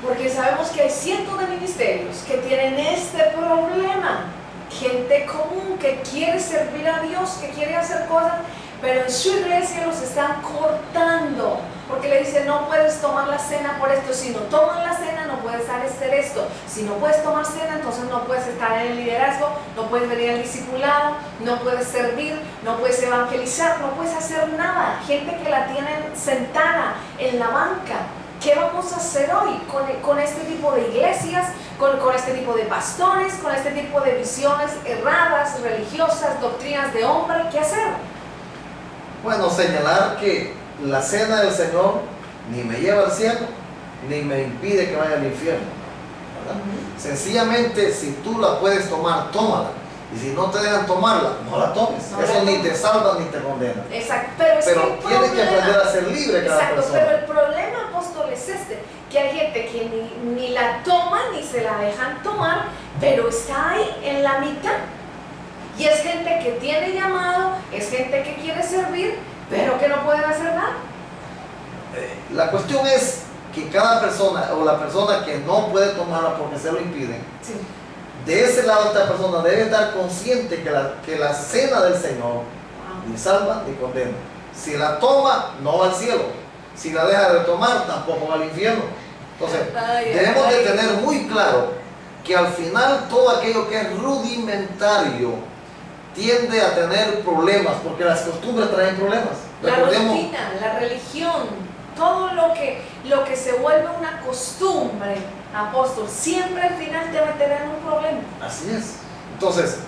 Porque sabemos que hay cientos de ministerios que tienen este problema. Gente común que quiere servir a Dios, que quiere hacer cosas, pero en su iglesia los están cortando. Porque le dicen, no puedes tomar la cena por esto. Si no toman la cena, no puedes hacer esto. Si no puedes tomar cena, entonces no puedes estar en el liderazgo, no puedes venir al discipulado, no puedes servir, no puedes evangelizar, no puedes hacer nada. Gente que la tienen sentada en la banca. ¿Qué vamos a hacer hoy con este tipo de iglesias, con este tipo de pastores, con este tipo de visiones erradas, religiosas, doctrinas de hombre? ¿Qué hacer? Bueno, señalar que la cena del Señor ni me lleva al cielo, ni me impide que vaya al infierno, ¿verdad? Sencillamente, si tú la puedes tomar, tómala. Y si no te dejan tomarla, no la tomes. No Eso la ni tomes. te salva ni te condena. Exacto, pero es Pero que el tienes que aprender problema, a ser libre cada exacto, persona. pero el problema, apóstol, es que hay gente que ni la toma ni se la dejan tomar, pero está ahí en la mitad. Y es gente que tiene llamado, es gente que quiere servir, pero que no pueden hacer nada. La cuestión es que cada persona o la persona que no puede tomarla porque se lo impiden, Sí. de ese lado esta persona debe estar consciente que la cena del Señor Wow. ni salva ni condena. Si la toma, no va al cielo. Si la deja de tomar, tampoco va al infierno. Entonces, Ay, debemos de ay. tener muy claro que al final todo aquello que es rudimentario tiende a tener problemas, porque las costumbres traen problemas. La Recordemos, rutina, la religión, todo lo que se vuelve una costumbre, apóstol, siempre al final te meterá en un problema. así es. Entonces,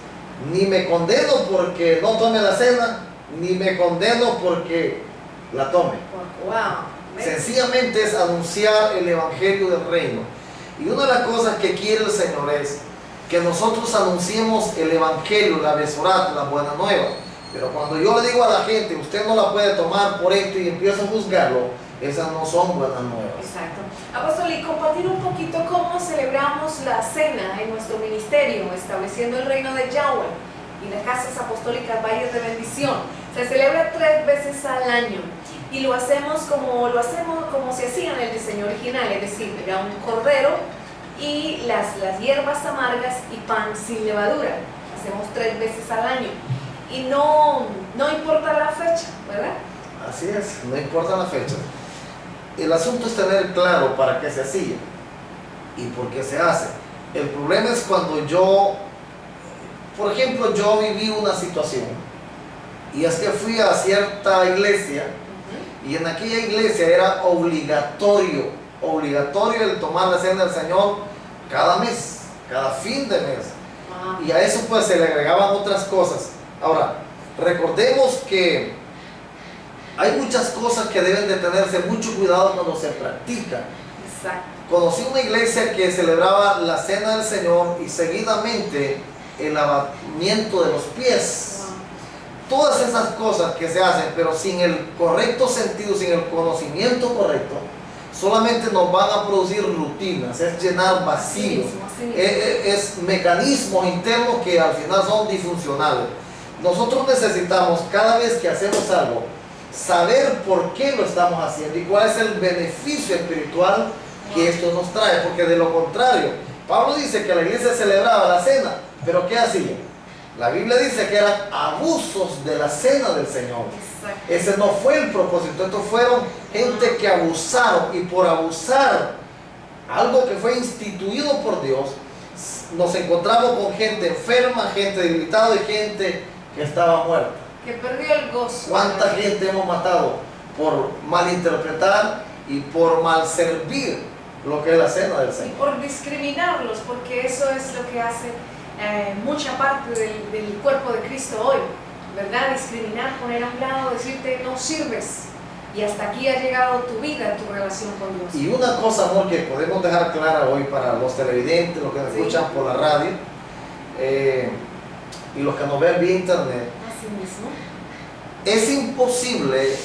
ni me condeno porque no tome la cena, ni me condeno porque la tome. Wow. ¿Ves? Sencillamente es anunciar el evangelio del reino. Y una de las cosas que quiere el Señor es que nosotros anunciemos el evangelio, la besorat, la buena nueva. Pero cuando yo le digo a la gente, usted no la puede tomar por esto y empiezo a juzgarlo, esas no son buenas nuevas. Exacto. Apóstol, y compartir un poquito cómo celebramos la cena en nuestro ministerio, estableciendo el reino de Yahweh y las casas apostólicas Valles de Bendición. Se celebra 3 veces al año y lo hacemos como se hacía en el diseño original, es decir, era un cordero y las hierbas amargas y pan sin levadura. Hacemos 3 veces al año y no importa la fecha, ¿verdad? Así es, no importa la fecha. El asunto es tener claro para qué se hacía y por qué se hace. El problema es cuando yo, por ejemplo, yo viví una situación y es que fui a cierta iglesia y en aquella iglesia era obligatorio el tomar la cena del Señor cada mes, cada fin de mes. Wow. Y a eso pues se le agregaban otras cosas. Ahora, recordemos que hay muchas cosas que deben de tenerse mucho cuidado cuando se practican. Exacto. Conocí una iglesia que celebraba la cena del Señor y seguidamente el lavamiento de los pies. Wow. Todas esas cosas que se hacen, pero sin el correcto sentido, sin el conocimiento correcto, solamente nos van a producir rutinas, es llenar vacíos, Así mismo. es mecanismos internos que al final son disfuncionales. Nosotros necesitamos, cada vez que hacemos algo, saber por qué lo estamos haciendo y cuál es el beneficio espiritual que esto nos trae, porque de lo contrario, Pablo dice que la iglesia celebraba la cena, pero ¿qué hacía? La Biblia dice que eran abusos de la cena del Señor. Exacto. Ese no fue el propósito, estos fueron gente que abusaron, y por abusar algo que fue instituido por Dios, nos encontramos con gente enferma, gente debilitada y gente que estaba muerta. Que perdió el gozo. ¿Cuánta gente hemos matado por malinterpretar y por mal servir lo que es la cena del Y Señor? por discriminarlos, porque eso es lo que hace mucha parte del cuerpo de Cristo hoy, ¿verdad? Discriminar, poner a un lado, decirte no sirves y hasta aquí ha llegado tu vida, tu relación con Dios. Y una cosa, amor, que podemos dejar clara hoy para los televidentes, los que nos Sí. escuchan por la radio y los que nos ven vía internet, Así mismo. es imposible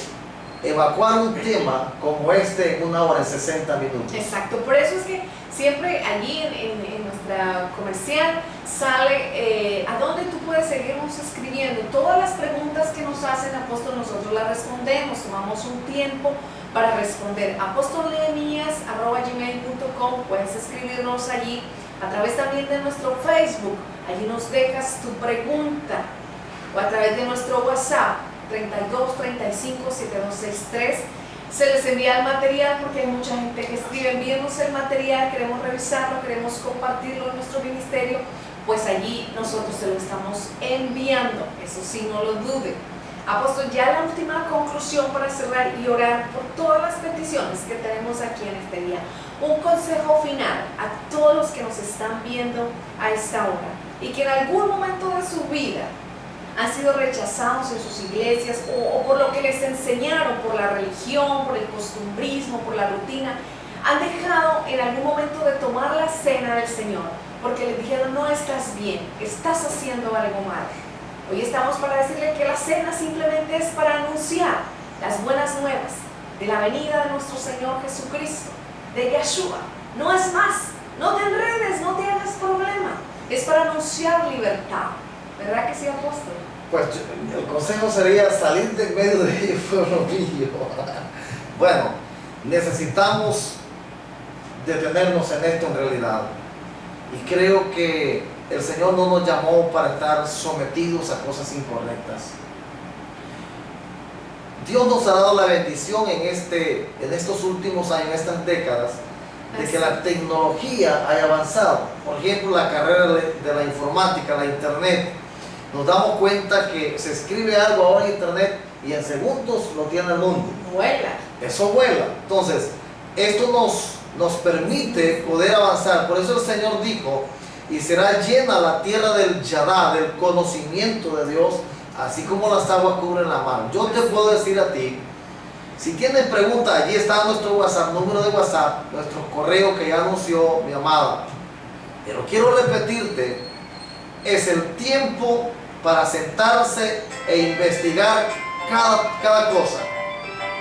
evacuar un tema como este en 1 hora, en 60 minutos. Exacto, por eso es que siempre allí en nuestra comercial sale a dónde tú puedes seguirnos escribiendo. Todas las preguntas que nos hacen, apóstol, nosotros las respondemos, tomamos un tiempo para responder. apostolnehemías@gmail.com, puedes escribirnos allí, a través también de nuestro Facebook, allí nos dejas tu pregunta, o a través de nuestro WhatsApp 32 35 7263. Se les envía el material porque hay mucha gente que escribe, envíenos el material, queremos revisarlo, queremos compartirlo en nuestro ministerio, pues allí nosotros se lo estamos enviando, eso sí, no lo duden. Apóstol, ya la última conclusión para cerrar y orar por todas las peticiones que tenemos aquí en este día. Un consejo final a todos los que nos están viendo a esta hora y que en algún momento de su vida han sido rechazados en sus iglesias o por lo que les enseñaron, por la religión, por el costumbrismo, por la rutina, han dejado en algún momento de tomar la cena del Señor porque les dijeron: no estás bien, estás haciendo algo mal. Hoy estamos para decirle que la cena simplemente es para anunciar las buenas nuevas de la venida de nuestro Señor Jesucristo, de Yeshua. No es más, no te enredes, no te hagas problema, es para anunciar libertad. ¿Verdad que sí, apóstol? Pues el consejo sería salir de medio de ellos, pueblo mío. Bueno, necesitamos detenernos en esto en realidad. Y creo que el Señor no nos llamó para estar sometidos a cosas incorrectas. Dios nos ha dado la bendición en estos últimos años, en estas décadas, de que la tecnología haya avanzado. Por ejemplo, la carrera de la informática, la internet. Nos damos cuenta que se escribe algo ahora en internet y en segundos lo tiene el mundo. Vuela. Eso vuela. Entonces, esto nos permite poder avanzar. Por eso el Señor dijo: y será llena la tierra del Yadá, del conocimiento de Dios, así como las aguas cubren la mar. Yo te puedo decir a ti, si tienes preguntas, allí está nuestro WhatsApp, número de WhatsApp, nuestro correo que ya anunció mi amada. Pero quiero repetirte, es el tiempo para sentarse e investigar cada cosa.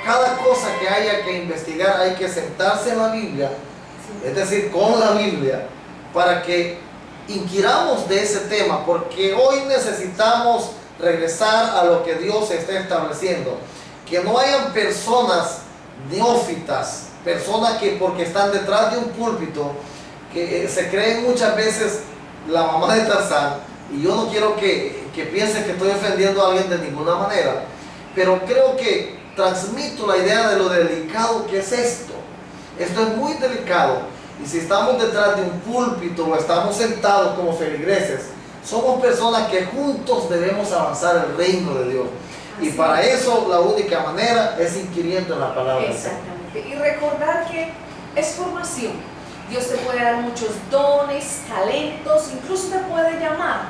Cada cosa que haya que investigar, hay que sentarse en la Biblia, es decir, con la Biblia, para que inquiramos de ese tema, porque hoy necesitamos regresar a lo que Dios está estableciendo. Que no hayan personas neófitas, personas que porque están detrás de un púlpito, que se creen muchas veces la mamá de Tarzán. Y yo no quiero que piensen que estoy ofendiendo a alguien de ninguna manera, pero creo que transmito la idea de lo delicado que es esto. Esto es muy delicado, y si estamos detrás de un púlpito o estamos sentados como feligreses, somos personas que juntos debemos avanzar el reino de Dios. Y para eso la única manera es inquiriendo en la palabra. Exactamente. Y recordar que es formación. Dios te puede dar muchos dones, talentos, incluso te puede llamar,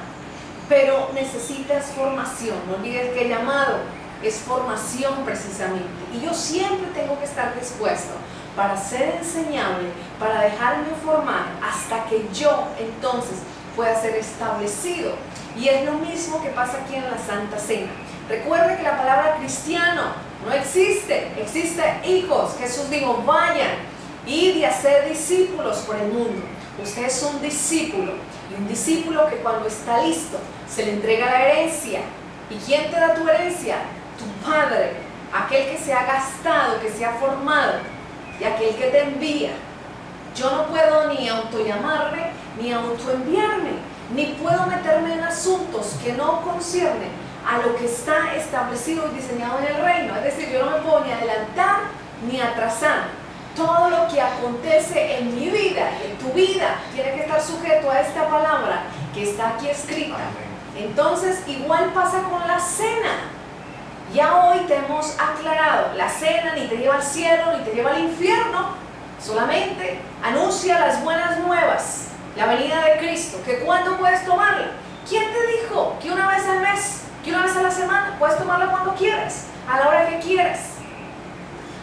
pero necesitas formación. No olvides que el llamado es formación precisamente. Y yo siempre tengo que estar dispuesto para ser enseñable, para dejarme formar hasta que yo entonces pueda ser establecido. Y es lo mismo que pasa aquí en la Santa Cena. Recuerde que la palabra cristiano no existe, existe hijos. Jesús dijo: vayan, id y hacer discípulos por el mundo. Usted es un discípulo, y un discípulo que cuando está listo se le entrega la herencia. ¿Y quién te da tu herencia? Tu Padre, aquel que se ha gastado, que se ha formado, y aquel que te envía. Yo no puedo ni autollamarme, ni autoenviarme, ni puedo meterme en asuntos que no conciernen a lo que está establecido y diseñado en el reino. Es decir, yo no me puedo ni adelantar ni atrasar. Todo lo que acontece en mi vida y en tu vida tiene que estar sujeto a esta palabra que está aquí escrita. Entonces, igual pasa con la cena. Ya hoy te hemos aclarado, la cena ni te lleva al cielo ni te lleva al infierno, solamente anuncia las buenas nuevas, la venida de Cristo. ¿Que cuándo puedes tomarla? ¿Quién te dijo que una vez al mes, que una vez a la semana? Puedes tomarla cuando quieras, a la hora que quieras.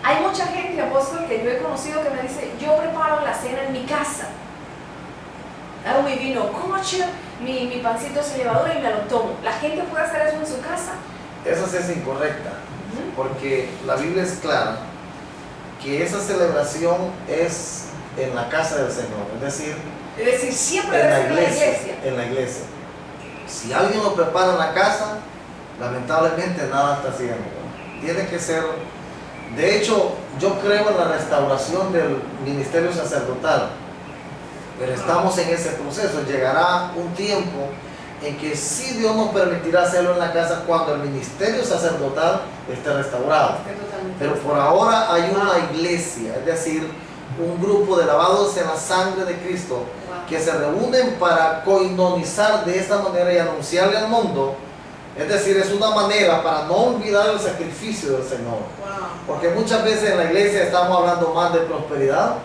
Hay mucha gente, apóstol, que yo he conocido que me dice: yo preparo la cena en mi casa, hago mi vino kosher, mi pancito sin levadura y me lo tomo. ¿La gente puede hacer eso en su casa? Esa sí es incorrecta, porque la Biblia es clara que esa celebración es en la casa del Señor, es decir, siempre en debe la ser en la iglesia, iglesia. en la iglesia. Si alguien lo prepara en la casa, lamentablemente nada está haciendo. Tiene que ser. De hecho, yo creo en la restauración del ministerio sacerdotal, pero estamos en ese proceso. Llegará un tiempo en que sí Dios nos permitirá hacerlo en la casa cuando el ministerio sacerdotal esté restaurado. Pero por ahora hay una iglesia, es decir, un grupo de lavados en la sangre de Cristo que se reúnen para coinonizar de esta manera y anunciarle al mundo. Es decir, es una manera para no olvidar el sacrificio del Señor. Porque muchas veces en la iglesia estamos hablando más de prosperidad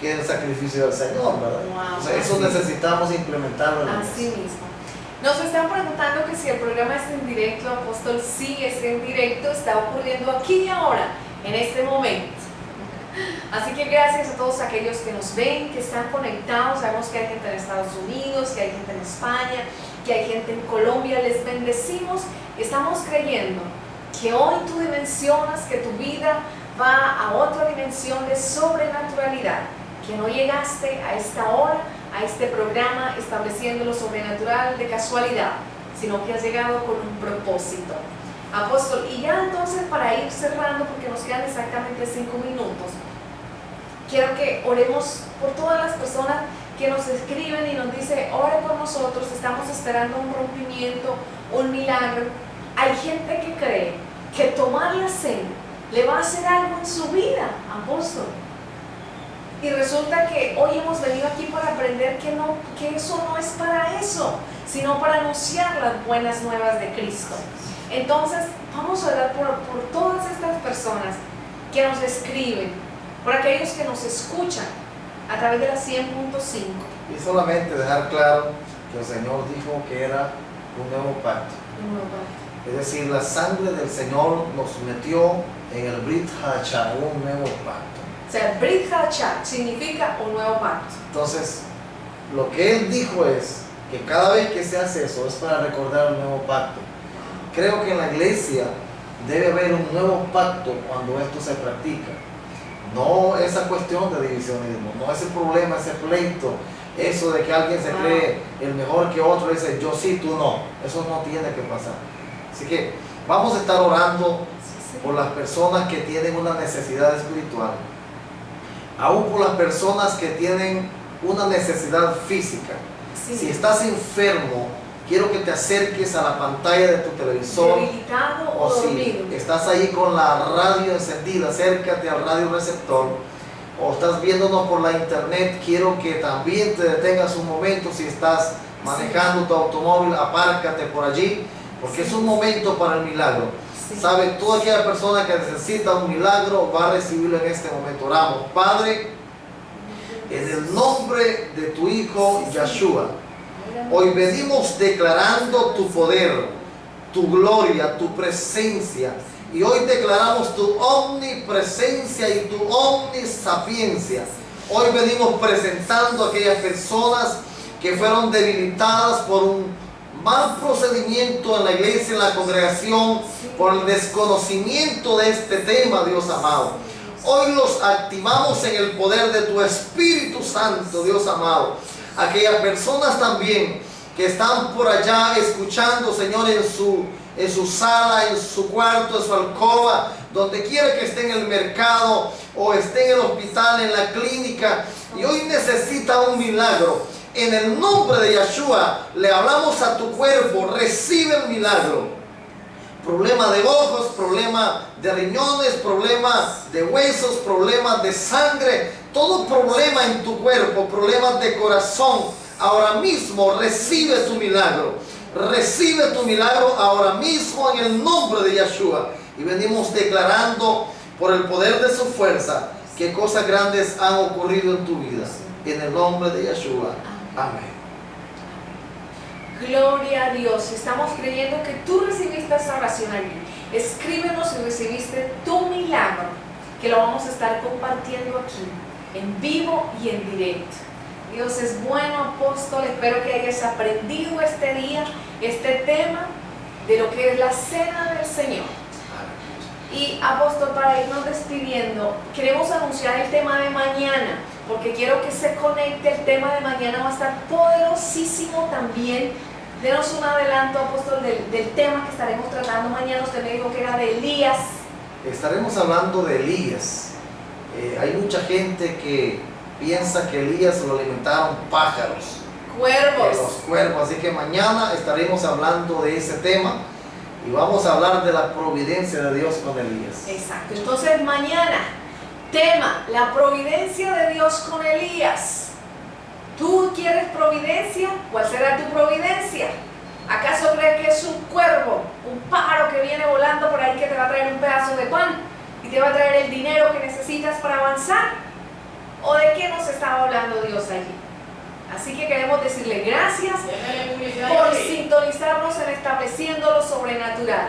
que del sacrificio del Señor, ¿verdad? Entonces, eso necesitamos implementarlo en la iglesia. Así mismo. Nos están preguntando que si el programa es en directo, apóstol. Sí, es en directo, está ocurriendo aquí y ahora, en este momento. Así que gracias a todos aquellos que nos ven, que están conectados. Sabemos que hay gente en Estados Unidos, que hay gente en España, que hay gente en Colombia. Les bendecimos y estamos creyendo que hoy tú dimensionas, que tu vida va a otra dimensión de sobrenaturalidad, que no llegaste a esta hora, a este programa estableciendo lo sobrenatural de casualidad, sino que has llegado con un propósito. Apóstol, y ya entonces para ir cerrando, porque nos quedan exactamente 5 minutos, quiero que oremos por todas las personas que nos escriben y nos dicen, ore por nosotros, estamos esperando un rompimiento, un milagro. Hay gente que cree que tomar la cena le va a hacer algo en su vida, apóstol. Y resulta que hoy hemos venido aquí para aprender que eso no es para eso, sino para anunciar las buenas nuevas de Cristo. Entonces, vamos a orar por todas estas personas que nos escriben, por aquellos que nos escuchan a través de la 100.5. Y solamente dejar claro que el Señor dijo que era un nuevo pacto. Es decir, la sangre del Señor nos metió en el Brit Hachá, un nuevo pacto. O sea, Brit Hachá significa un nuevo pacto. Entonces, lo que Él dijo es que cada vez que se hace eso es para recordar el nuevo pacto. Creo que en la iglesia debe haber un nuevo pacto cuando esto se practica. No esa cuestión de divisionismo, no ese problema, ese pleito, eso de que alguien se cree el mejor que otro, dice yo sí, tú no. Eso no tiene que pasar. Así que vamos a estar orando por las personas que tienen una necesidad espiritual, aún por las personas que tienen una necesidad física. Sí. Si estás enfermo, quiero que te acerques a la pantalla de tu televisor, debilitado o dormido. si estás ahí con la radio encendida, acércate al radio receptor, o estás viéndonos por la internet, quiero que también te detengas un momento. Si estás manejando tu automóvil, apárcate por allí, porque es un momento para el milagro. Sí. ¿Sabe? Toda aquella persona que necesita un milagro va a recibirlo en este momento. Oramos. Padre, en el nombre de tu Hijo Yeshua, hoy venimos declarando tu poder, tu gloria, tu presencia. Y hoy declaramos tu omnipresencia y tu omnisapiencia. Hoy venimos presentando a aquellas personas que fueron debilitadas por un mal procedimiento en la iglesia, en la congregación, por el desconocimiento de este tema, Dios amado. Hoy los activamos en el poder de tu Espíritu Santo, Dios amado. Aquellas personas también que están por allá escuchando, Señor, en su sala, en su cuarto, en su alcoba, donde quiera que esté, en el mercado o esté en el hospital, en la clínica, y hoy necesita un milagro. En el nombre de Yeshua le hablamos a tu cuerpo, recibe el milagro. Problema de ojos, problema de riñones, problema de huesos, problemas de sangre, todo problema en tu cuerpo, problemas de corazón, ahora mismo recibe tu milagro. Recibe tu milagro ahora mismo en el nombre de Yeshua. Y venimos declarando por el poder de su fuerza que cosas grandes han ocurrido en tu vida. En el nombre de Yeshua. Amén. Gloria a Dios. Estamos creyendo que tú recibiste esta oración allí. Escríbenos si recibiste tu milagro, que lo vamos a estar compartiendo aquí, en vivo y en directo. Dios es bueno, apóstol. Espero que hayas aprendido este día, este tema de lo que es la cena del Señor. Y apóstol, para irnos despidiendo, queremos anunciar el tema de mañana, porque quiero que se conecte. El tema de mañana va a estar poderosísimo también. Denos un adelanto, apóstol, del tema que estaremos tratando mañana. Usted me dijo que era de Elías. Estaremos hablando de Elías. Hay mucha gente que piensa que Elías lo alimentaron pájaros, Cuervos. los cuervos. Así que mañana estaremos hablando de ese tema y vamos a hablar de la providencia de Dios con Elías. Exacto. Entonces mañana, tema, la providencia de Dios con Elías. ¿Tú quieres providencia? ¿Cuál será tu providencia? ¿Acaso crees que es un cuervo, un pájaro que viene volando por ahí que te va a traer un pedazo de pan y te va a traer el dinero que necesitas para avanzar? ¿O de qué nos estaba hablando Dios allí? Así que queremos decirle gracias Déjale publicidad por ahí. sintonizarnos en Estableciendo lo Sobrenatural.